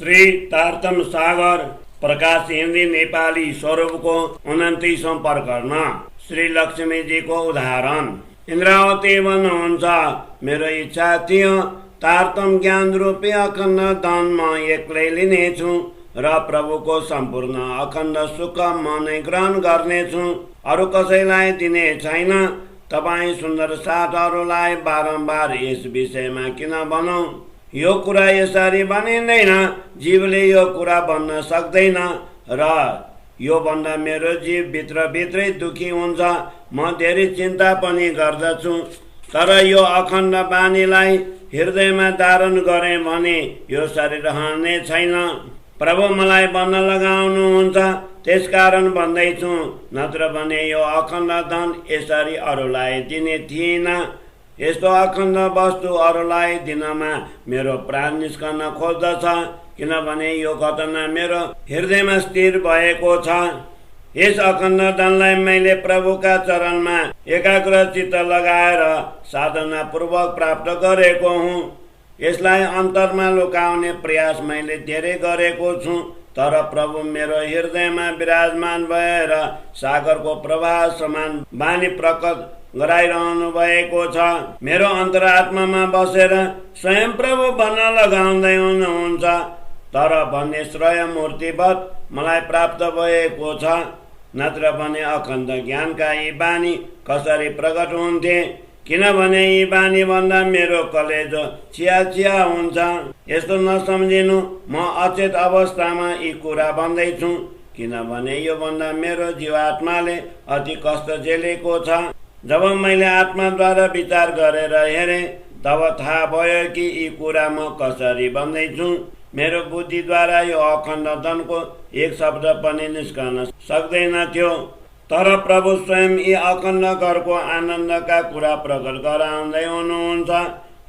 श्री तारतम सागर प्रकाश हिन्दी नेपाली स्वरूपको 29औं प्रकरण श्री लक्ष्मीजीको उदाहरण। इन्द्रावती भन्नुहुन्छ, मेरो इच्छा थियो तारतम ज्ञान रूपी अखण्ड धन म एक्लै लिनेछु र प्रभुको सम्पूर्ण अखण्ड सुख म नै ग्रहण गर्नेछु, अरू कसैलाई दिने छैन। तपाईँ सुन्दर साथहरूलाई बारम्बार यस विषयमा किन भनौँ? यो कुरा यसरी बनिँदैन, जीवले यो कुरा भन्न सक्दैन र यो भन्दा मेरो जीव भित्रभित्रै दुखी हुन्छ। म धेरै चिन्ता पनि गर्दछु, तर यो अखण्ड बानीलाई हृदयमा धारण गरे भने यो शरीर रहने छैन। प्रभु मलाई भन्न लगाउनुहुन्छ, त्यसकारण भन्दैछु, नत्र भने यो अखण्ड धन यसरी अरूलाई दिने थिएन। यस्तो अखण्ड वस्तु अरूलाई दिनमा मेरो प्राण निस्कन खोज्दछ, किनभने यो घटना मेरो हृदयमा स्थिर भएको छ। यस अखण्ड धनलाई मैले प्रभुका चरणमा एकाग्र चित्त लगाएर साधना पूर्वक प्राप्त गरेको हुँ। यसलाई अन्तरमा लुकाउने प्रयास मैले धेरै गरेको छु, तर प्रभु मेरो हृदयमा विराजमान भएर सागरको प्रवाह समान बानी प्रकट गराइरहनु भएको छ। मेरो अन्तरात्मामा बसेर स्वयं प्रभु भन्न लगाउँदै हुनुहुन्छ, तर भन्ने श्रेय मूर्तिवत मलाई प्राप्त भएको छ। नत्र भने अखण्ड ज्ञानका यी बानी कसरी प्रकट हुन्थे? किनभने यी बानी भन्दा मेरो कलेजो चिया चिया हुन्छ। यस्तो नसम्झिनु, म अचेत अवस्थामा यी कुरा भन्दैछु, किनभने यो भन्दा मेरो जीवात्माले अति कष्ट झेलेको छ। जब मैले आत्माद्वारा विचार गरेर हेरेँ, तब थाहा भयो कि यी कुरा म कसरी भन्दैछु। मेरो बुद्धिद्वारा यो अखण्ड धनको एक शब्द पनि निस्कन सक्दैन थियो, तर प्रभु स्वयं यी अखण्ड घरको आनन्दका कुरा प्रकट गराउँदै हुनुहुन्छ।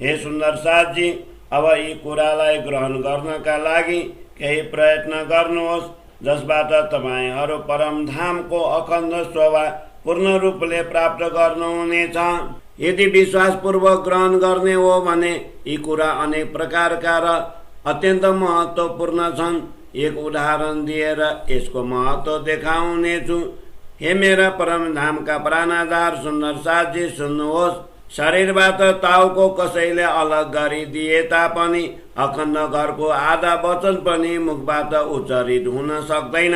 हे सुन्दर साथी, अब यी कुरालाई ग्रहण गर्नका लागि केही प्रयत्न गर्नुहोस्, जसबाट तपाईँहरू परमधामको अखण्ड शोभा पूर्ण रूपले प्राप्त गर्नुहुनेछ। यदि विश्वासपूर्वक ग्रहण गर्ने हो भने यी कुरा अनेक प्रकारका र अत्यन्त महत्त्वपूर्ण छन्। एक उदाहरण दिएर यसको महत्त्व देखाउनेछु। हे मेरा परमधामका प्राणाधार सुन्दर साथी, सुन्नुहोस्। शरीरबाट टाउको कसैले अलग गरिदिए तापनि अखण्ड घरको आधा वचन पनि मुखबाट उच्चारित हुन सक्दैन।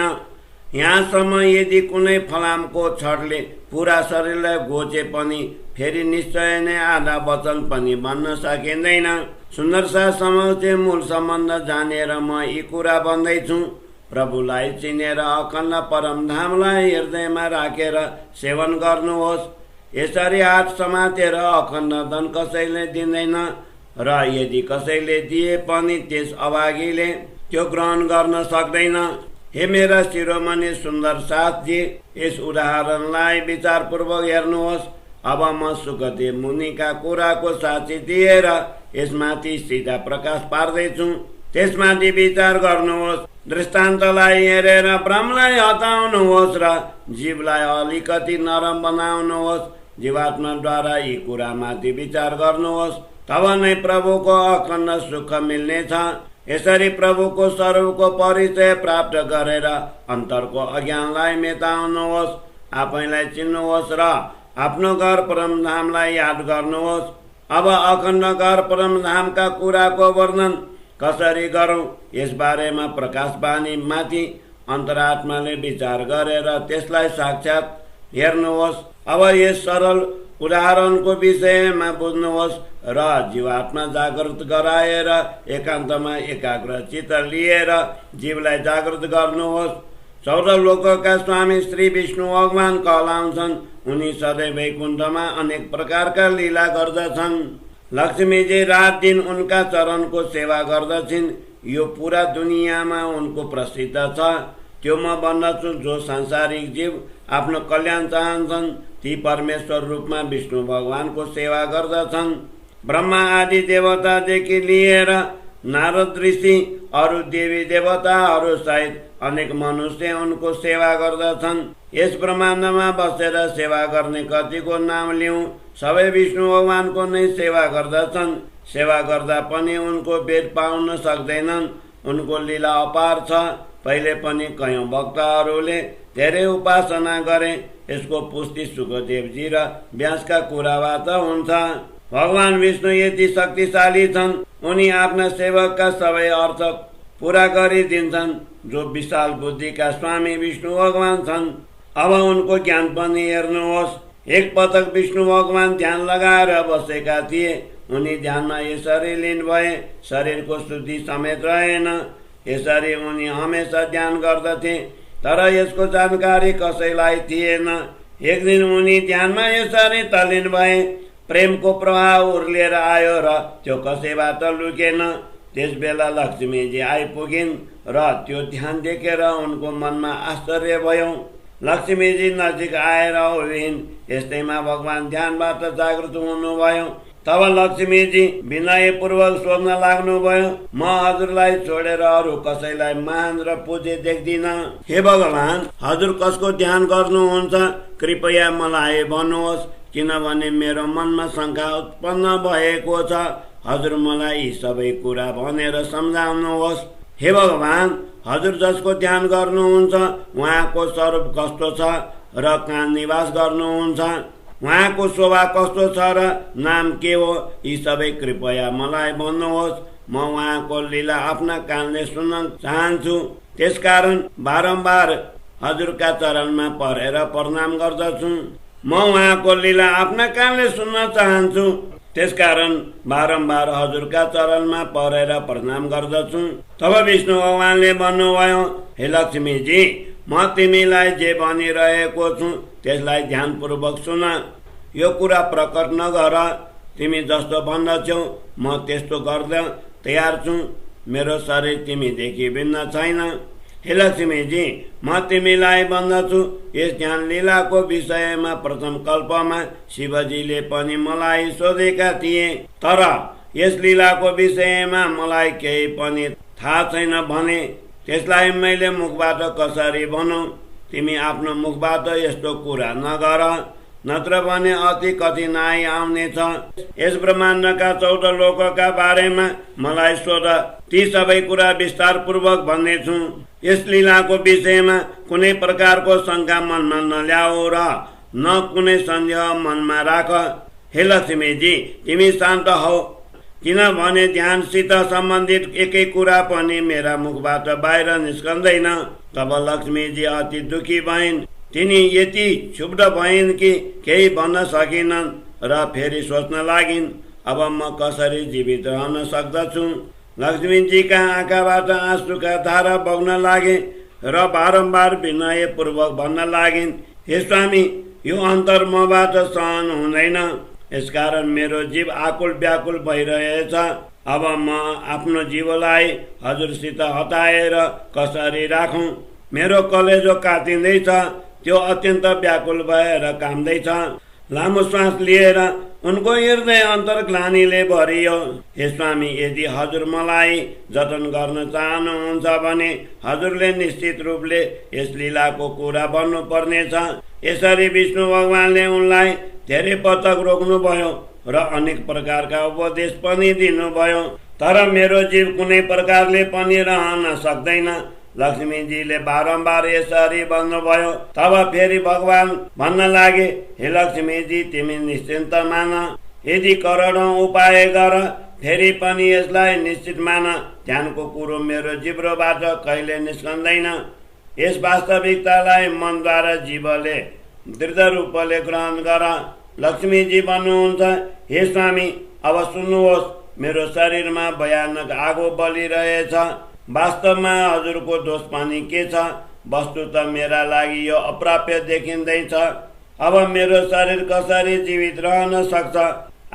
यहाँसम्म यदि कुनै फलामको छडले पुरा शरीरलाई घोचे पनि फेरि निश्चय नै आधा वचन पनि भन्न सकिँदैन। सुन्दर साथसम्म मूल सम्बन्ध जानेर म यी कुरा भन्दैछु। प्रभुलाई चिनेर अखण्ड परमधामलाई हृदयमा राखेर सेवन गर्नुहोस्। यसरी हात समातेर अखण्ड धन कसैले दिँदैन, र यदि कसैले दिए पनि त्यस अभागीले त्यो ग्रहण गर्न सक्दैन। हे मेरा शिरोमणि सुन्दर साथजी, यस उदाहरणलाई विचारपूर्वक हेर्नुहोस्। अब म सुखदेव मुनिका कुराको साक्षी दिएर यसमाथि सिधा प्रकाश पार्दैछु, त्यसमाथि विचार गर्नुहोस्। दृष्टान्तलाई हेरेर भ्रमलाई हटाउनुहोस् र जीवलाई अलिकति नरम बनाउनुहोस्। जीवात्माद्वारा यी कुरामाथि विचार गर्नुहोस्, तब नै प्रभुको अखण्ड सुख मिल्नेछ। यसरी प्रभुको स्वरूपको परिचय प्राप्त गरेर अन्तरको अज्ञानलाई मेटाउनुहोस्। आफैलाई चिन्नुहोस् र आफ्नो घर परमधामलाई याद गर्नुहोस्। अब अखण्ड घर परमधामका कुराको वर्णन कसरी गरौँ, यस बारेमा प्रकाशवाणी माथि अन्तरात्माले विचार गरेर त्यसलाई साक्षात् हेर्नुहोस्। अब यस सरल उदाहरणको विषयमा बुझ्नुहोस् र जीवात्मा जागृत गराएर एकान्तमा एकाग्र चित्त लिएर जीवलाई जागृत गर्नुहोस्। 14 लोकका स्वामी श्री विष्णु भगवान कहलाउँछन्। उनी सधैँ वैकुण्ठमा अनेक प्रकारका लीला गर्दछन्। लक्ष्मीजी रात दिन उनका चरणको सेवा गर्दछिन्। यो पूरा दुनियाँमा उनको प्रसिद्ध छ। त्यो म भन्दछु, जो सांसारिक जीव आफ्नो कल्याण चाहन्छन् ती परमेश्वर रूपमा विष्णु भगवानको सेवा गर्दछन्। ब्रह्मा आदि देवतादेखि लिएर नारद ऋषि, अरू देवी देवताहरू सहित अनेक मनुष्य उनको सेवा गर्दछन्। यस ब्रह्माण्डमा बसेर सेवा गर्ने कतिको नाम लिउँ? सबै विष्णु भगवानको नै सेवा गर्दछन्। सेवा गर्दा पनि उनको भेट पाउन सक्दैनन्। उनको लीला अपार छ। पहिले पनि कयौं भक्तहरूले धेरै उपासना गरे। यसको पुष्टि सुखदेवजी र व्यासका कुराबाट हुन्छ। भगवान विष्णु यति शक्तिशाली छन्, उनी आफ्ना सेवकका सबै अर्थ पूरा गरिदिन्छन्। जो विशाल बुद्धिका स्वामी विष्णु भगवान छन्। अब उनको ज्ञान पनि हेर्नुहोस्। एक पटक विष्णु भगवान ध्यान लगाएर बसेका थिए। उनी ध्यानमा यसरी लीन भए, शरीरको शुद्धि समेत रहेन। यसरी उनी हमेशा ध्यान गर्दथे, तर यसको जानकारी कसैलाई थिएन। एक दिन उनी ध्यानमा यसरी तल्लीन भए, प्रेमको प्रवाह उर्लिएर आयो र त्यो कसैबाट लुकेन। त्यस बेला लक्ष्मीजी आइपुगिन् र त्यो ध्यान देखेर उनको मनमा आश्चर्य भयो। लक्ष्मीजी नजिक आएर उभिन्। यस्तैमा भगवान ध्यानबाट जागृत हुनुभयो। तब लक्ष्मीजी विनयपूर्वक सोध्न लाग्नुभयो, म हजुरलाई छोडेर अरू कसैलाई महान र पूज्य देख्दिन। हे भगवान, हजुर कसको ध्यान गर्नुहुन्छ? कृपया मलाई भन्नुहोस्, किनभने मेरो मनमा शङ्का उत्पन्न भएको छ। हजुर मलाई यी सबै कुरा भनेर सम्झाउनुहोस्। हे भगवान, हजुर जसको ध्यान गर्नुहुन्छ उहाँको स्वरूप कस्तो छ र कहाँ निवास गर्नुहुन्छ? उहाँको शोभा कस्तो छ र नाम के हो? यी सबै कृपया मलाई भन्नुहोस्। म उहाँको लीला आफ्ना कानले सुन्न चाहन्छु। त्यसकारण बारम्बार हजुरका चरणमा परेर प्रणाम गर्दछु। म उहाँको लीला आफ्ना कानले सुन्न चाहन्छु। त्यसकारण बारम्बार हजुरका चरणमा परेर प्रणाम गर्दछु। तब विष्णु भगवानले भन्नुभयो, हे लक्ष्मीजी, म तिमीलाई जे भनिरहेको छु त्यसलाई ध्यानपूर्वक सुन। यो कुरा प्रकट नगर। तिमी जस्तो भन्दछौ म त्यस्तो गर्न तयार छु। मेरो शरीर तिमीदेखि भिन्न छैन। हे लक्ष्मीजी, म तिमीलाई भन्दछु, यस ध्यान लीलाको विषयमा प्रथम कल्पमा शिवजीले पनि मलाई सोधेका थिए, तर यस लीलाको विषयमा मलाई केही पनि थाहा छैन भने त्यसलाई मैले मुखबाट कसरी भनौं? तिमी आफ्नो मुखबाट यस्तो कुरा नगर, नत्र भने अति कठिनाई आउनेछ। यस ब्रह्माण्डका 14 लोकका बारेमा मलाई सोध, ती सबै कुरा विस्तार पूर्वक भन्नेछु। यस लीलाको विषयमा कुनै प्रकारको शङ्का मनमा नल्याऊ र न कुनै सन्देह मनमा राख। हे लक्ष्मीजी, तिमी शान्त हौ, किनभने ध्यानसित सम्बन्धित एकै कुरा पनि मेरा मुखबाट बाहिर निस्कँदैन। तब लक्ष्मीजी अति दुखी भइन्। तिनी यति क्षुब्ध भइन् कि केही भन्न सकिनन् र फेरि सोच्न लागिन्, अब म कसरी जीवित रहन सक्दछु? लक्ष्मीजीका आँखाबाट आँसुका धारा बग्न लागे र बारम्बार विनयपूर्वक भन्न लागिन्, हे स्वामी, यो अन्तर मबाट सहन हुँदैन। यसकारण मेरो जीव आकुल व्याकुल भइरहेछ। अब म आफ्नो जीवलाई हजुरसित हटाएर कसरी राखौं? मेरो कलेजो काटिँदैछ, त्यो अत्यन्त व्याकुल भएर काम्दैछ। लामो श्वास लिएर उनको हृदय अन्तर्ग्लानीले भरियो। हे स्वामी, यदि हजुर मलाई जतन गर्न चाहनुहुन्छ भने हजुरले निश्चित रूपले यस लीलाको कुरा भन्नु पर्नेछ। यसरी विष्णु भगवानले उनलाई धेरै पटक रोक्नुभयो र अनेक प्रकारका उपदेश पनि दिनुभयो, तर मेरो जीव कुनै प्रकारले पनि रहन सक्दैन। लक्ष्मीजीले बारम्बार यसरी भन्नुभयो। तब फेरि भगवान भन्न लागे, हे लक्ष्मीजी, तिमी निश्चिन्त मान। यदि करोडौं उपाय गर फेरि पनि यसलाई निश्चित मान। ध्यानको कुरो मेरो जिब्रोबाट कहिले निस्कँदैन। यस वास्तविकतालाई मनद्वारा जीवले दृढ रूपले ग्रहण गर। लक्ष्मीजी भन्नुहुन्छ, हे स्वामी, अब सुन्नुहोस्, मेरो शरीरमा भयानक आगो बलिरहेछ। वास्तवमा हजुरको दोष पनि के छ? वस्तुत मेरा लागि यो अप्राप्य देखिँदैछ। अब मेरो शरीर कसरी जीवित रहन सक्छ?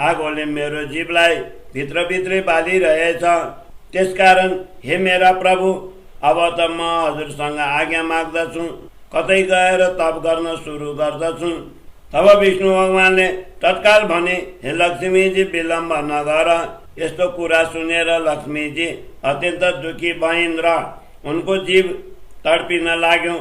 आगोले मेरो जीवलाई भित्रभित्रै बालिरहेछ। त्यसकारण हे मेरा प्रभु, अब त म हजुरसँग आज्ञा माग्दछु, कतै गएर तप गर्न सुरु गर्दछु। तब विष्णु भगवानले तत्काल भने, हे लक्ष्मीजी, विलम्ब नगर। यस्तो कुरा सुनेर लक्ष्मीजी अत्यन्त दुखी भइन् र उनको जीव तडपिन लाग्यो।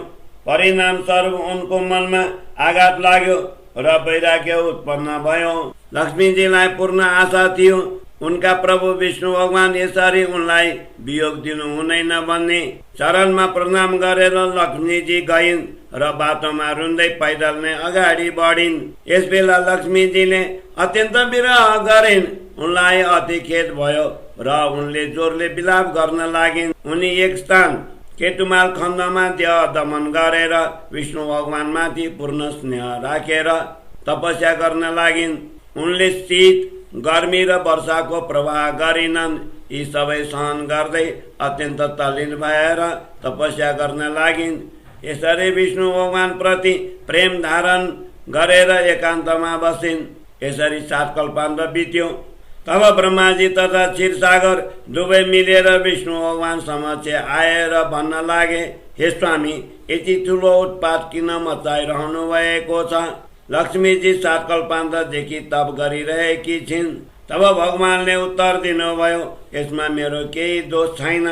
परिणाम स्वरूप उनको मनमा आघात लाग्यो र वैराग्य उत्पन्न भयो। लक्ष्मीजीलाई पूर्ण आशा थियो उनका प्रभु विष्णु भगवान यसरी उनलाई वियोग दिनु हुँदैन भन्ने चरणमा प्रणाम गरेर लक्ष्मीजी गइन् र बाटोमा रुँदै पैदल नै अगाडि बढिन्। यसबेला लक्ष्मीजीले अत्यन्त विरह गरिन्। उनलाई अति खेद भयो र उनले जोरले विलाप गर्न लागिन्। उनी एक स्थान केतुमाल खण्डमा देह दमन गरेर विष्णु भगवानमाथि पूर्ण स्नेह राखेर तपस्या गर्न लागिन्। उनले शीत गर्मी र वर्षाको प्रवाह गरिनन्। यी सबै सहन गर्दै अत्यन्त तल्लीन भएर तपस्या गर्न लागिन्। यसरी विष्णु भगवान प्रति प्रेम धारण गरेर एकान्तमा बसिन्। यसरी 7 कल्पान्त बित्यो। तब ब्रह्माजी तथा क्षीरसागर दुवै मिलेर विष्णु भगवान समक्ष आएर भन्न लागे, हे स्वामी, यति ठुलो उत्पात किन मचाइरहनु भएको छ? लक्ष्मीजी 7 कल्पान्तदेखि तप गरिरहेकी छिन्। तब भगवानले उत्तर दिनुभयो, यसमा मेरो केही दोष छैन।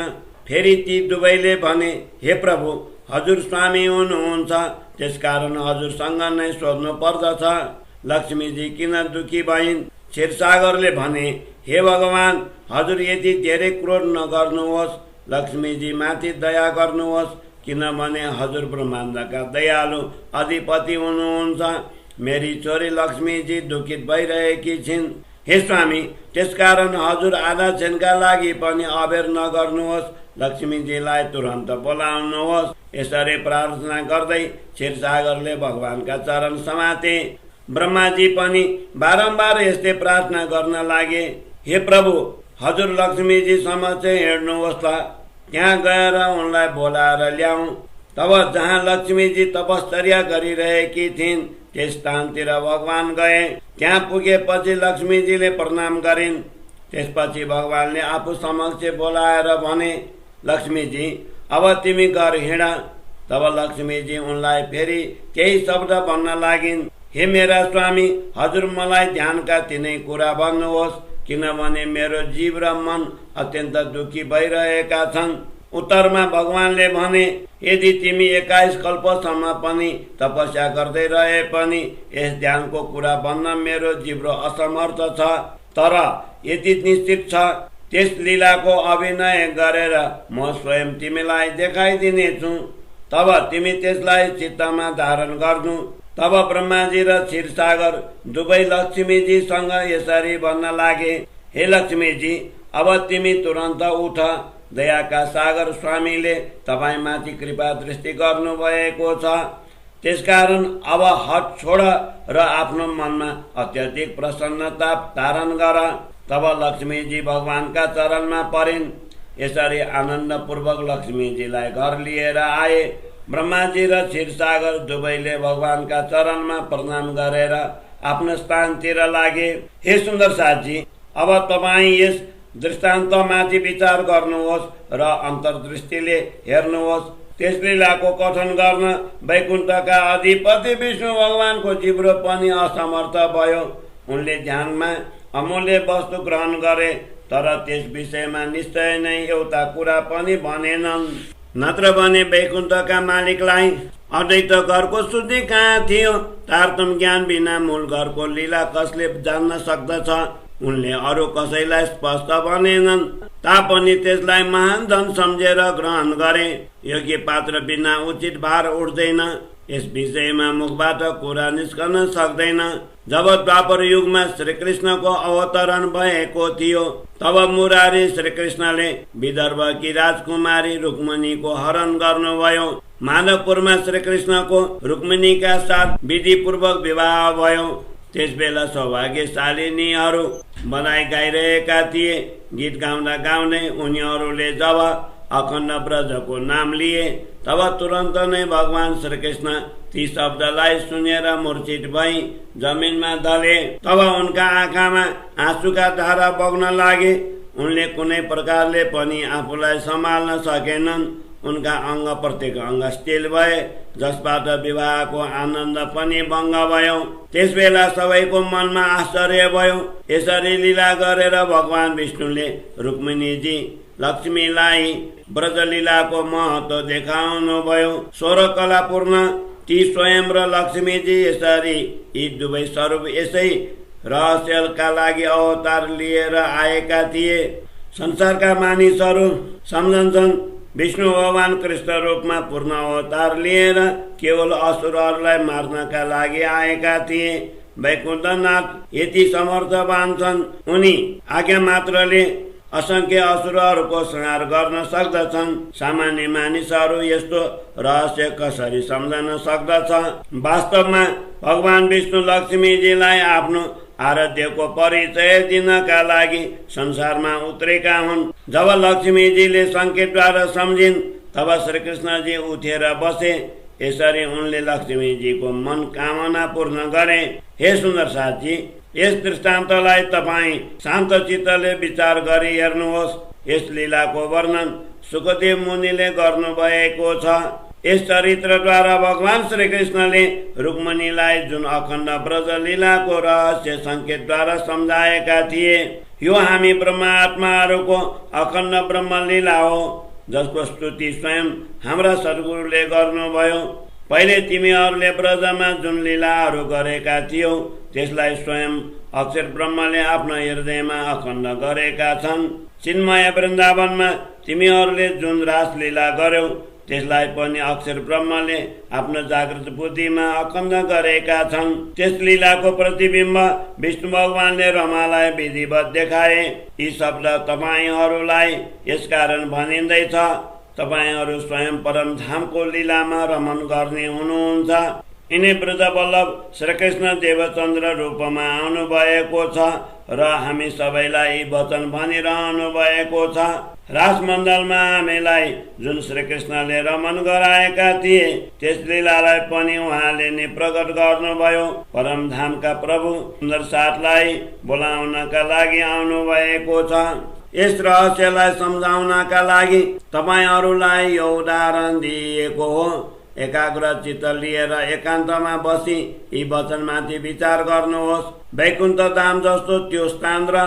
फेरि ती दुवैले भने, हे प्रभु, हजुर स्वामी हुनुहुन्छ, त्यसकारण हजुरसँग नै सोध्नु पर्दछ। लक्ष्मीजी किन दुखी भइन्? क्षीरसागरले भने, हे भगवान, हजुर यति धेरै क्रोध नगर्नुहोस्। लक्ष्मीजी माथि दया गर्नुहोस्, किनभने हजुर ब्रह्माण्डका दयालु अधिपति हुनुहुन्छ। मेरी छोरी लक्ष्मीजी दुखित भइरहेकी छिन्। हे स्वामी, त्यसकारण हजुर आधा क्षणका लागि पनि अबेर नगर्नुहोस्। लक्ष्मीजीलाई तुरन्त बोलाउनुहोस्। यसरी प्रार्थना गर्दै क्षीरसागरले भगवानका चरण समाते। ब्रह्माजी पनि बारम्बार यस्तै प्रार्थना गर्न लागे, हे प्रभु, हजुर लक्ष्मीजी समक्ष हिँड्नुहोस् त, त्यहाँ गएर उनलाई बोलाएर ल्याऊ। तब जहाँ लक्ष्मीजी तपश्चर्या गरिरहेकी थिइन् त्यस स्थानतिर भगवान गए। त्यहाँ पुगेपछि लक्ष्मीजीले प्रणाम गरिन्। त्यसपछि भगवानले आफू समक्ष बोलाएर भने, लक्ष्मीजी, अब तिमी घर हिँड। तब लक्ष्मीजी उनलाई फेरि केही शब्द भन्न लागिन्। हे मेरा स्वामी, हजुर मलाई ध्यानका तिनै कुरा भन्नुहोस्, किनभने मेरो जीव र मन अत्यन्त दुखी भइरहेका छन्। उत्तरमा भगवानले भने, यदि तिमी 21 कल्पसम्म पनि तपस्या गर्दै रहे पनि यस ध्यानको कुरा भन्न मेरो जिब्रो असमर्थ छ। तर यति निश्चित छ, त्यस लीलाको अभिनय गरेर म स्वयं तिमीलाई देखाइदिनेछु। तब तिमी त्यसलाई चित्तमा धारण गर्नु। तब ब्रह्माजी र क्षीरसागर दुवै लक्ष्मीजीसँग यसरी भन्न लागे, हे लक्ष्मीजी, अब तिमी तुरन्त उठ। दयाका सागर स्वामीले तपाईमाथि कृपा दृष्टि गर्नु भएको छ। त्यसकारण अब हट छोड र आफ्नो मनमा अत्यधिक प्रसन्नता धारण गर। तब लक्ष्मीजी भगवानका चरणमा परिन्। यसरी आनन्दपूर्वक लक्ष्मीजीलाई घर लिएर आए। ब्रह्माजी र क्षीरसागर दुवैले भगवानका चरणमा प्रणाम गरेर आफ्नो स्थानतिर लागे। हे सुन्दर साथी, अब तपाईँ यस दृष्टान्तमाथि विचार गर्नुहोस् र अन्तर्दृष्टिले हेर्नुहोस्। त्यस लीलाको कथन गर्न वैकुण्ठका अधिपति विष्णु भगवानको जिब्रो पनि असमर्थ भयो। उनले ध्यानमा अमूल्य वस्तु ग्रहण गरे, तर त्यस विषयमा निश्चय नै एउटा कुरा पनि भनेनन्। नत्र भने वैकुण्ठका मालिकलाई अद्वैत घरको शुद्धि कहाँ थियो? तारतम ज्ञान बिना मूल घरको लीला कसले जान्न सक्दछ? उनले अरू कसैलाई स्पष्ट भनेनन्, तापनि त्यसलाई महान धन सम्झेर ग्रहण गरे। योग्य पात्र बिना उचित भार उठ्दैन। यस विषयमा मुखबाट कुरा निस्कन सक्दैन। जब द्वापर युगमा श्रीकृष्णको अवतरण भएको थियो, तब मुरारी श्रीकृष्णले विदर्भकी राजकुमारी रुक्मिणीको हरण गर्नुभयो। माधवपुरमा श्रीकृष्णको रुक्मिणीका साथ विधिपूर्वक विवाह भयो। त्यसबेला सौभाग्यशालिनीहरू बधाई गाइरहेका थिए। गीत गाउँदा गाउँदै उनीहरूले जब अखण्ड ब्रजको नाम लिए, तब तुरन्त नै भगवान श्रीकृष्ण ती शब्दलाई सुनेर मूर्छित भई जमिनमा ढले। तब उनका आँखामा आँसुका धारा बग्न लागे। उनले कुनै प्रकारले पनि आफूलाई सम्हाल्न सकेनन्। उनका अंग प्रत्येक अंग स्थिर भए, जसबाट विवाहको आनन्द पनि भङ्ग भयो। त्यसबेला सबैको मनमा आश्चर्य भयो। यसरी लीला गरेर भगवान विष्णुले रुक्मिणीजी लक्ष्मीलाई ब्रजलीलाको महत्व देखाउनु भयो। 16 कलापूर्ण ती स्वयं र लक्ष्मीजी यसरी यी दुवै स्वरूप यसै रहस्यका लागि अवतार लिएर आएका थिए। संसारका मानिसहरू सम्झन्छन् विष्णु भगवान कृष्ण रूपमा पूर्ण अवतार लिएर केवल असुरहरूलाई मार्नका लागि आएका थिए। वैकुण्ठनाथ यति समर्थवान छन्, उनी आज्ञा मात्रले असंख्य असुरहरूको संहार गर्न सक्दछन्। सामान्य मानिसहरू यस्तो रहस्य कसरी सम्झन सक्दछ? वास्तवमा भगवान विष्णु लक्ष्मीजीलाई आफ्नो आराध्यको परिचय दिनका लागि संसारमा उत्रेका हुन्। जब लक्ष्मीजीले संकेतद्वारा सम्झिन् तब श्रीकृष्णजी उठेर बसे। यसरी उनले लक्ष्मीजीको मन कामना पूर्ण गरे। हे सुन्दर साथी, यस दृष्टान्तलाई तपाईँ शान्त चित्तले विचार गरी हेर्नुहोस्। यस लीलाको वर्णन सुखदेव मुनिले गर्नुभएको छ। यस चरित्रद्वारा भगवान श्रीकृष्णले रुक्मणीलाई जुन अखण्ड ब्रज लीलाको रहस्य संकेतद्वारा सम्झाएका थिए, यो हामी ब्रह्मा आत्माहरूको अखण्ड ब्रह्म लीला हो, जसको स्तुति स्वयं हाम्रा सद्गुरुले गर्नुभयो। पहिले तिमीहरूले ब्रजमा जुन लीलाहरू गरेका थियौ त्यसलाई स्वयं अक्षर ब्रह्मले आफ्नो हृदयमा अखण्ड गरेका छन्। चिन्मय वृन्दावनमा तिमीहरूले जुन रासलीला गर्यौ त्यसलाई पनि अक्षर ब्रह्मले आफ्नो जागृत बुद्धिमा अखण्ड गरेका छन्। त्यस लीलाको प्रतिबिम्ब विष्णु भगवानले रमालाई विधिवत देखाए। यी शब्द तपाईहरूलाई यसकारण भनिँदैछ, तपाईहरू स्वयं परमधामको लीलामा रमन गर्ने हुनुहुन्छ। यिनै ब्रजवल्लभ श्रीकृष्ण देवचन्द्र रूपमा आउनु भएको छ र हामी सबैलाई यी वचन भनिरहनु भएको छ। रासमण्डलमा हामीलाई जुन श्रीकृष्णले रमन गराएका थिए त्यस लीलालाई पनि उहाँले नै प्रकट गर्नुभयो। परमधामका प्रभु सुन्दर साथलाई बोलाउनका लागि आउनु भएको छ। यस रहस्यलाई सम्झाउनका लागि तपाईहरूलाई यो उदाहरण दिएको हो। एकाग्र चित्त लिएर एकान्तमा बसी यी वचनमाथि विचार गर्नुहोस्। वैकुण्ठ धाम जस्तो त्यो स्थान र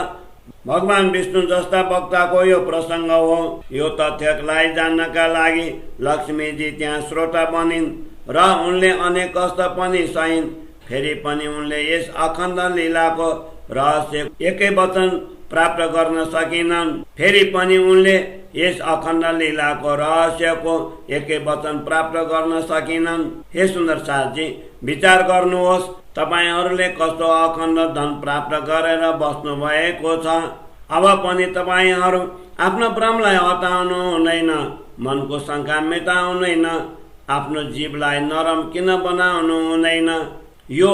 भगवान विष्णु जस्ता वक्ताको यो प्रसङ्ग हो। यो तथ्यलाई जान्नका लागि लक्ष्मीजी त्यहाँ श्रोता बनिन् र उनले अनेक कष्ट पनि सहिन्। फेरि पनि उनले यस अखण्ड लीलाको रहस्य एकै वचन प्राप्त गर्न सकिनन्। फेरि पनि उनले यस अखण्ड लीलाको रहस्यको एकै वचन प्राप्त गर्न सकिनन्। हे सुन्दर साथी, विचार गर्नुहोस्, तपाईहरूले कस्तो अखण्ड धन प्राप्त गरेर बस्नु भएको छ। अब पनि तपाईहरू आफ्नो भ्रमलाई हटाउनु हुँदैन, मनको शङ्का मेटाउदैन, आफ्नो जीवलाई नरम किन बनाउनु हुँदैन। यो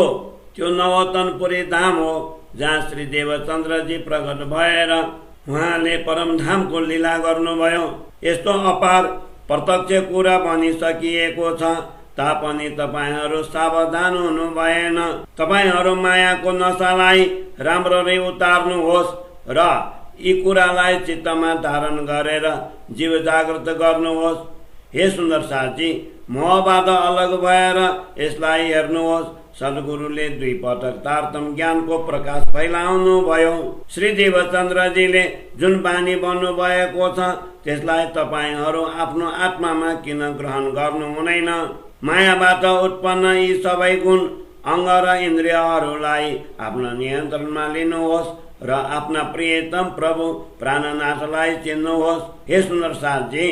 त्यो नवतनपुरी धाम हो जहाँ श्री देवचन्द्रजी प्रकट भएर उहाँले परमधामको लीला गर्नुभयो। यस्तो अपार प्रत्यक्ष कुरा भनिसकिएको छ तापनि तपाईहरू सावधान हुनु भएन। तपाईहरू मायाको नशालाई राम्ररी उतार्नुहोस् र यी कुरालाई चित्तमा धारण गरेर जीव जागृत गर्नुहोस्। हे सुन्दर साथी, मोहबाट अलग भएर यसलाई हेर्नुहोस्। सद्गुरुले 2 पटक तारतम ज्ञानको प्रकाश फैलाउनु भयो। श्री देवचन्द्रजीले जुन बानी बन्नु भएको छ त्यसलाई तपाईहरू आफ्नो आत्मामा किन ग्रहण गर्नु हुँदैन? मायाबाट उत्पन्न यी सबै गुण अङ्ग र इन्द्रियहरूलाई आफ्नो नियन्त्रणमा लिनुहोस् र आफ्ना प्रियतम प्रभु प्राणनाथलाई चिन्नुहोस्। हे सुन्दर साथी,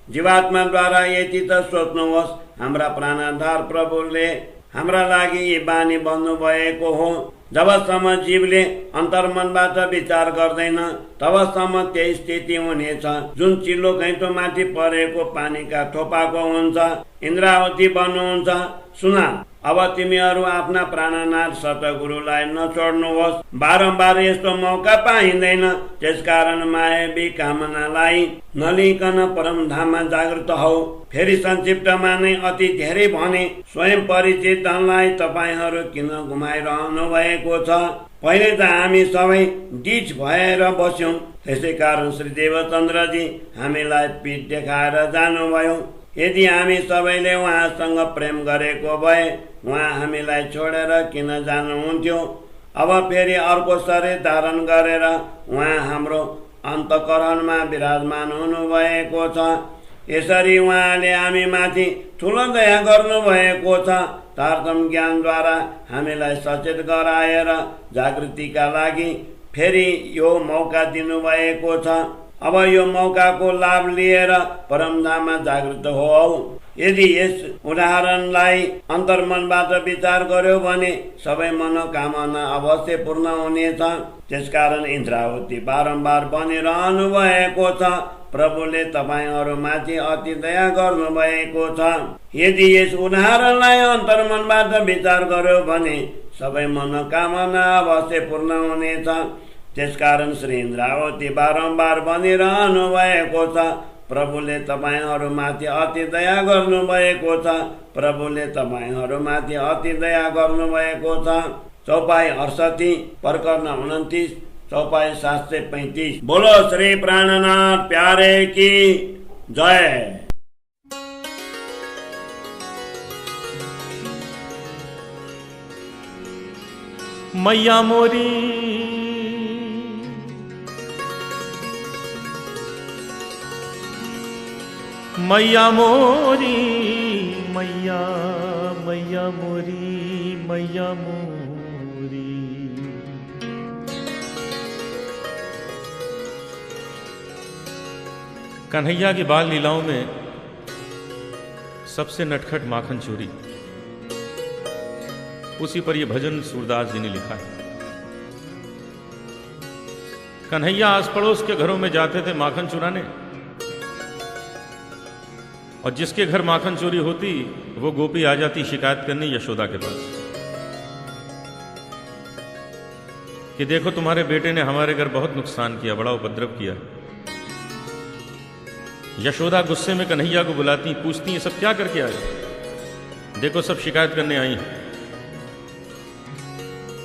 जीवात्माद्वारा यति त सोच्नुहोस्, हाम्रा प्राणधार प्रभुले हाम्रा लागि यी बानी बन्नु भएको हो। जबसम्म जीवले अन्तर्मनबाट विचार गर्दैन तबसम्म त्यही स्थिति हुनेछ जुन चिल्लो घैँटो माथि परेको पानीका थोपाको हुन्छ। इन्द्रावती बन्नुहुन्छ। सुना, अब तिमीहरू आफ्ना प्राणनाथ सतगुरुलाई नछोड्नुहोस्। बारम्बार यस्तो मौका पाइँदैन, त्यसकारण मायावी कामनालाई नलिकन परमधाममा जागृत हौ। फेरि संक्षिप्तमा नै अति धेरै भने स्वयं परिचित धनलाई तपाईहरू किन गुमाइरहनु भएको छ? पहिले त हामी सबै डिच भएर बस्यौं, त्यसै कारण श्री देवचन्द्रजी हामीलाई पीठ देखाएर जानुभयो। यदि हामी सबैले उहाँसँग प्रेम गरेको भए उहाँ हामीलाई छोडेर किन जानुहुन्थ्यो? अब फेरि अर्को शरीर धारण गरेर उहाँ हाम्रो अन्तःकरणमा विराजमान हुनुभएको छ। यसरी उहाँले हामी माथि ठुलो दया गर्नुभएको छ। तारतम ज्ञानद्वारा हामीलाई सचेत गराएर जागृतिका लागि फेरि यो मौका दिनुभएको छ। अब यो मौकाको लाभ लिएर परमधाममा जागृत हो। यदि यस उदाहरणलाई अन्तर्मनबाट विचार गर्यो भने सबै मनोकामना अवश्य पूर्ण हुनेछ। त्यसकारण इन्द्रावती बारम्बार बनिरहनु भएको छ। प्रभुले तपाईहरूमाथि अति दया गर्नुभएको छ। यदि यस उदाहरणलाई अन्तर्मनबाट विचार गर्यो भने सबै मनोकामना अवश्य पूर्ण हुनेछ। त्यसकारण श्री इन्द्रावती बारम्बार बनिरहनु भएको छ। प्रभुले तपाईहरूमाथि अति दया गर्नुभएको छ। प्रभुले तपाईहरूमाथि अति दया गर्नुभएको छ। चौपाई 68 प्रकरण 29 चौपाई 735। बोलो श्री प्राणनाथ प्यारे की जय। मैया मोरी मैया मोरी मैया मैया मोरी मैया मोरी। कन्हैया की बाल लीलाओं में सबसे नटखट माखन चोरी, उसी पर यह भजन सूरदास जी ने लिखा है। कन्हैया आस पड़ोस के घरों में जाते थे माखन चुराने, और जिसके घर माखन चोरी होती वो गोपी आ जाती शिकायत करने यशोदा के पास कि देखो तुम्हारे बेटे ने हमारे घर बहुत नुकसान किया, बड़ा उपद्रव किया। यशोदा गुस्से में कन्हैया को बुलाती, पूछती ये सब क्या करके आए? देखो सब शिकायत करने आई हैं।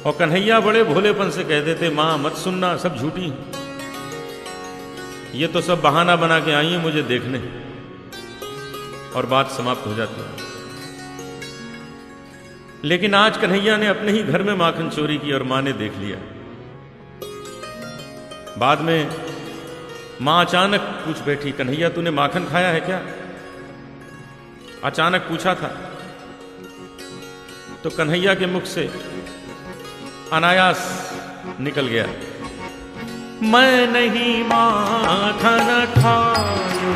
और कन्हैया बड़े भोलेपन से कह देते, मां मत सुनना, सब झूठी, ये तो सब बहाना बना के आई है मुझे देखने, और बात समाप्त हो जाती है। लेकिन आज कन्हैया ने अपने ही घर में माखन चोरी की और मां ने देख लिया। बाद में मां अचानक पूछ बैठी, कन्हैया तूने माखन खाया है क्या? अचानक पूछा था तो कन्हैया के मुख से अनायास निकल गया, मैं नहीं माखन खायो।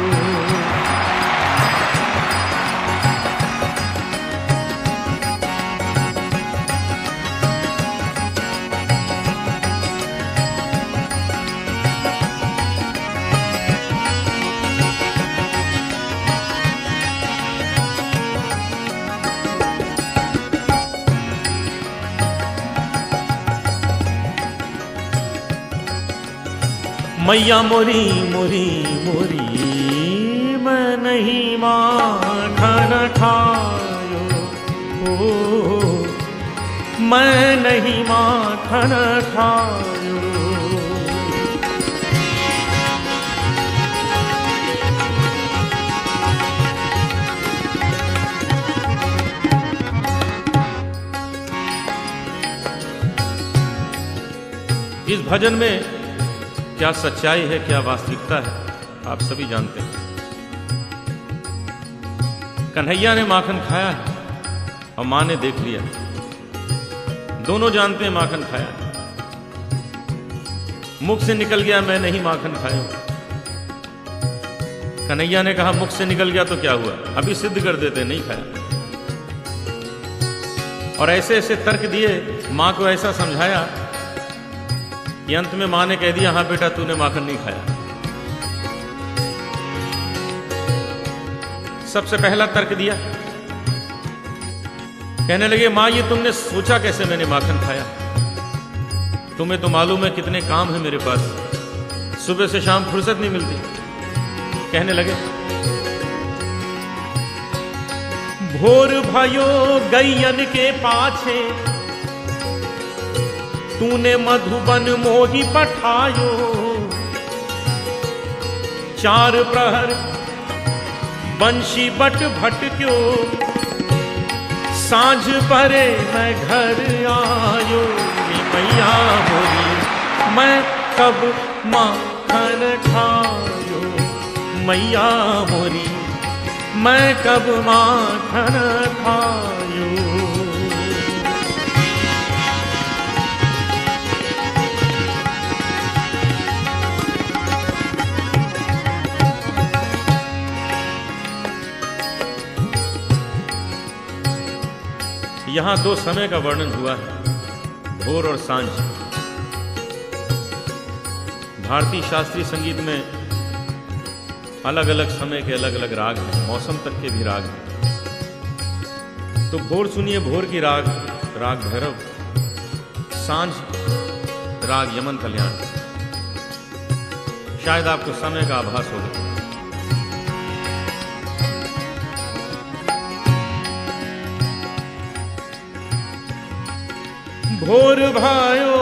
मैया मोरी मोरी मोरी, मैं नहीं माखन खायो, ओ मैं नहीं माखन खायो। इस भजन में क्या सच्चाई है, क्या वास्तविकता है, आप सभी जानते हैं। कन्हैया ने माखन खाया है और मां ने देख लिया, दोनों जानते हैं माखन खाया है। मुख से निकल गया मैं नहीं माखन खाया। कन्हैया ने कहा मुख से निकल गया तो क्या हुआ, अभी सिद्ध कर देते नहीं खाया। और ऐसे ऐसे तर्क दिए, मां को ऐसा समझाया कि अंत में मां ने कह दिया हाँ बेटा तूने माखन नहीं खाया। सबसे पहला तर्क दिया, कहने लगे मां ये तुमने सोचा कैसे मैंने माखन खाया? तुम्हें तो मालूम है कितने काम है मेरे पास, सुबह से शाम फुर्सत नहीं मिलती। कहने लगे भोर भयो गैयन के पाछे, तूने मधुबन मोही पठायो। चार प्रहर बंशी बट भटक्यो, सांझ परे मैं घर आयो। मैया मोरी मैं कब माखन खायो, मैया मोरी मैं कब माखन खायूं। यहां दो समय का वर्णन हुआ है, भोर और सांझ। भारतीय शास्त्रीय संगीत में अलग अलग समय के अलग अलग राग हैं, मौसम तक के भी राग हैं। तो भोर सुनिए, भोर की राग भैरव, सांझ राग यमन कल्याण। शायद आपको समय का आभास होगा। भोर भायो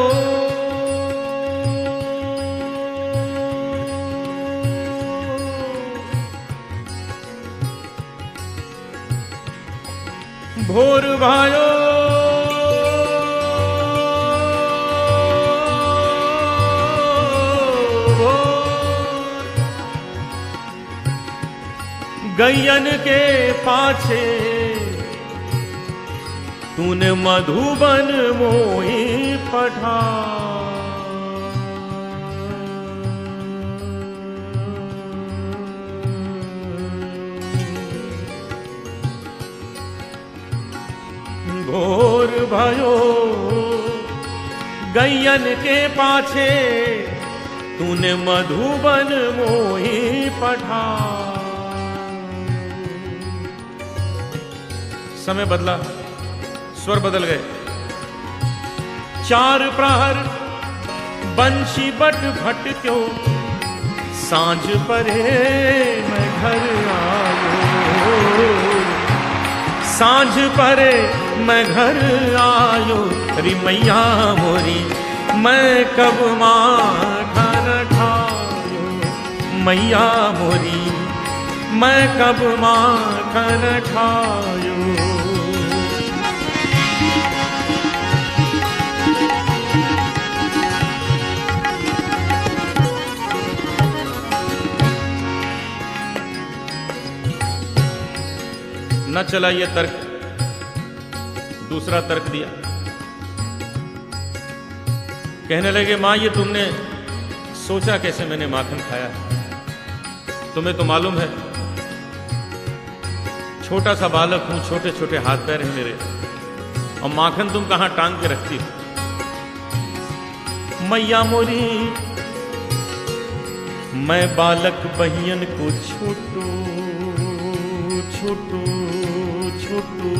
भोर भायो गैयन के पाछे तूने मधुबन मोही पठा। भोर भयो गैयन के पाछे तूने मधुबन मोही पठा। समय बदला, स्वर बदल गए। चार प्रहर बंशी बट भट क्यों, सांझ परे मैं घर आयो। सांझ परे मैं घर आयो, री मैया मोरी मैं कब माखन खायो। मैया मोरी मैं कब माखन खायो। न चला ये तर्क, दूसरा तर्क दिया। कहने लगे, मां ये तुमने सोचा कैसे मैंने माखन खाया? तुम्हें तो मालूम है छोटा सा बालक हूं, छोटे छोटे हाथ पैर हैं मेरे, और माखन तुम कहां टांग के रखती हो? मैया मोरी मैं बालक बहियन को छोटू छोटू छोटू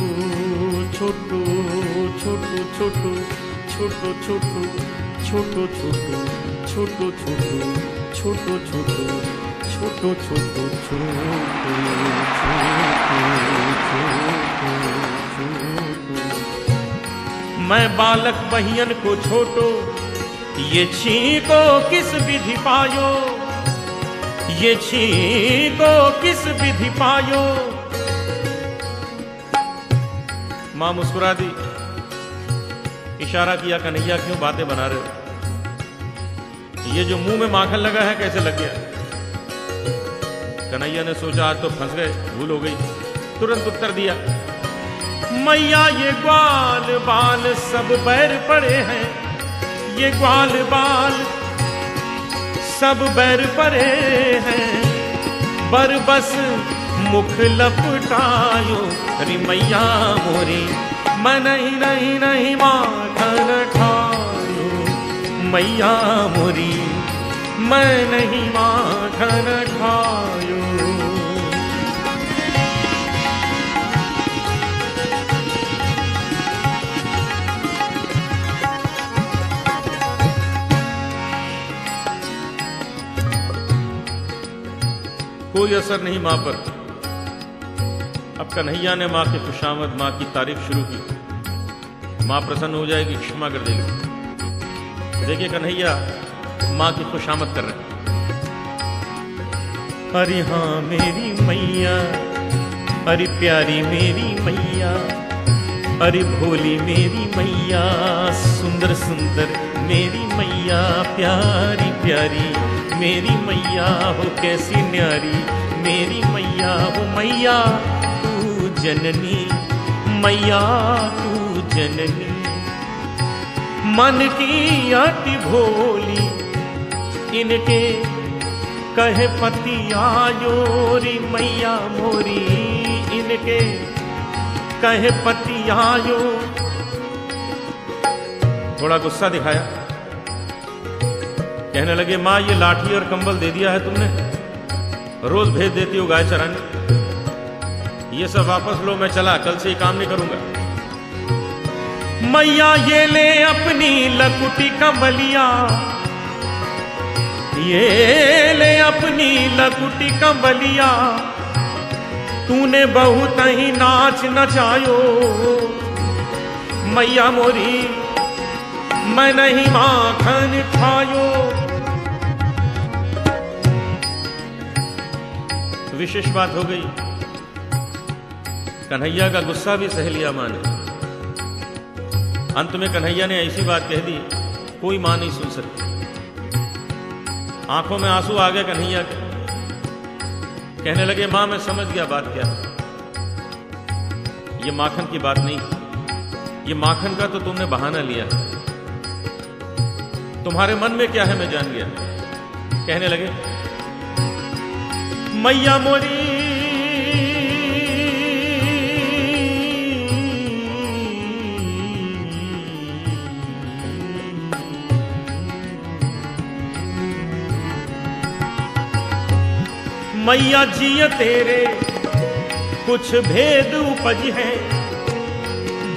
छोटू छोटू छोटू छोटू छोटू छोटू छोटू छोटू छोटू छोटू छोटू छोटू छोटू। मैं बालक बहियन को छोटो, ये छीको किस विधि पायो, ये छीको किस विधि पायो। मां मुस्कुरा दी, इशारा किया, कन्हैया क्यों बातें बना रहे हो? ये जो मुंह में माखन लगा है कैसे लग गया? कन्हैया ने सोचा आज तो फंस गए, भूल हो गई। तुरंत उत्तर दिया, मैया ये ग्वाल बाल सब बैर पड़े हैं, ये ग्वाल बाल सब बैर पड़े हैं। बरबस मुख लपटायो, री मैया मोरी मैं नहीं नहीं नहीं माखन खायो। मैया मोरी मैं नहीं माखन खायो। कोई असर नहीं मां पर। अब कन्हैया ने मां की खुशामद, मां की तारीफ शुरू की। मां प्रसन्न हो जाएगी, क्षमा कर देगी। देखिए कन्हैया मां की खुशामद कर रहे हैं। अरे हाँ मेरी मैया, अरे प्यारी मेरी मैया, अरे भोली मेरी मैया, सुंदर सुंदर मेरी मैया, प्यारी प्यारी मेरी मैया हो कैसी न्यारी मेरी मैया हो मैया तू जननी, मैया तू जननी। मन की अति भोली इनके कहे पति आयो री मैया मोरी, इनके कहे पति आयो। थोड़ा गुस्सा दिखाया, कहने लगे माँ ये लाठी और कंबल दे दिया है तुमने, रोज भेज देती हो गाय चराने, ये सब वापस लो, मैं चला, कल से ये काम नहीं करूंगा। मैया ये ले अपनी लकुटी कंबलिया, ये ले अपनी लकुटी कंबलिया, तूने बहुत ही नाच नचायो मैया मोरी, मैं नहीं माखन खायो। विशेष बात हो गई, कन्हैया का गुस्सा भी सह लिया माँ ने। अंत में कन्हैया ने ऐसी बात कह दी कोई मां नहीं सुन सकती। आंखों में आंसू आ गए कन्हैया के, कहने लगे मां मैं समझ गया बात क्या है, ये माखन की बात नहीं, ये माखन का तो तुमने बहाना लिया, तुम्हारे मन में क्या है मैं जान गया। कहने लगे मैया मोरी मैया जिय तेरे कुछ भेद उपज है,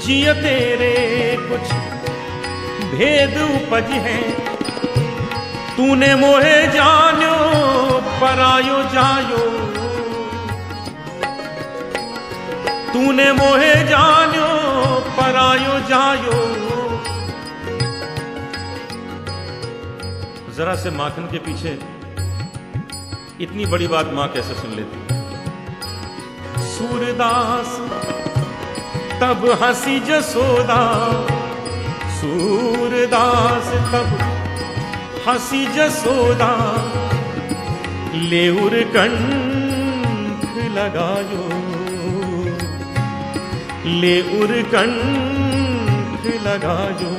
जिय तेरे कुछ भेद उपज है, तूने मोहे जानो परायो जायो, तूने मोहे जानो परायो जायो। जरा से माखन के पीछे इतनी बड़ी बात मां कैसे सुन लेती। सूरदास तब हंसी जसोदा, सूरदास तब हंसी जसोदा, लेउर कंठ लगायो, लेउर कंठ लगायो,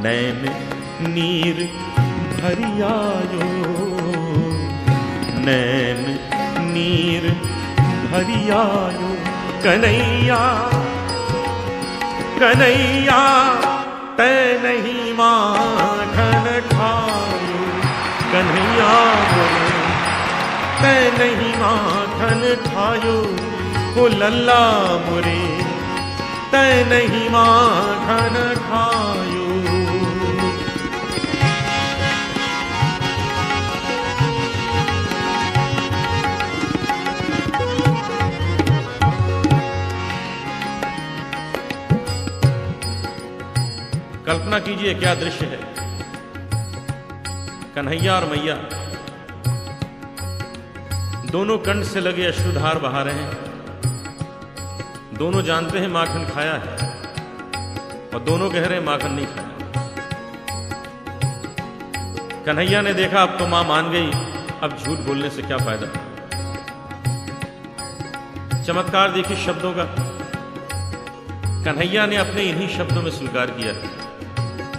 नैन नीर भरियायो, नैन नीर भरियायो। कन्हैया कन्हैया तै नहीं माखन खायो, कन्हैया तै नहीं माखन खायो, ओ लल्ला मोरे तै नहीं माखन खायो। कल्पना कीजिए क्या दृश्य है, कन्हैया और मैया दोनों कंठ से लगे अश्रुधार बहा रहे हैं। दोनों जानते हैं माखन खाया है और दोनों कह रहे हैं माखन नहीं खाया। कन्हैया ने देखा अब तो मां मान गई, अब झूठ बोलने से क्या फायदा। चमत्कार देखिए शब्दों का, कन्हैया ने अपने इन्हीं शब्दों में स्वीकार किया।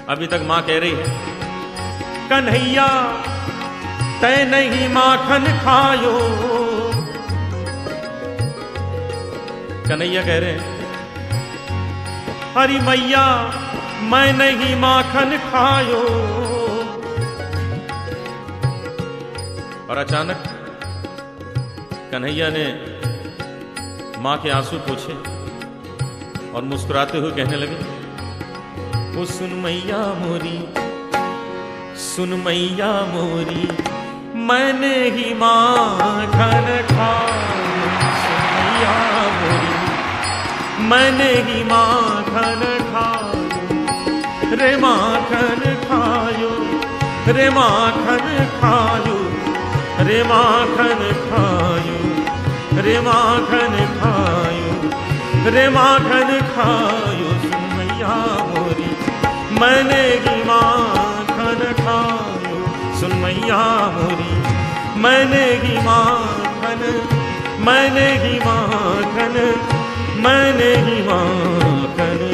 अभी तक मां कह रही है कन्हैया तै नहीं माखन खायो, कन्हैया कह रहे हैं हरी मैया मैं नहीं माखन खायो। और अचानक कन्हैया ने मां के आंसू पोंछे और मुस्कुराते हुए कहने लगे ओ सुन मैया मोरी, सुन मैया मोरी मैंने ही माखन खायो, सुन मैया मोरी मैंने ही माखन खायो, रे माखन खायो, रे माखन खायो, रे माखन खायो, रे माखन खायो, रे माखन खायो। सुन मैया मोरी मैंने ही माखन खायो, सुन मैया मोरी मैंने ही माखन, मैंने ही माखन, मैंने ही माखन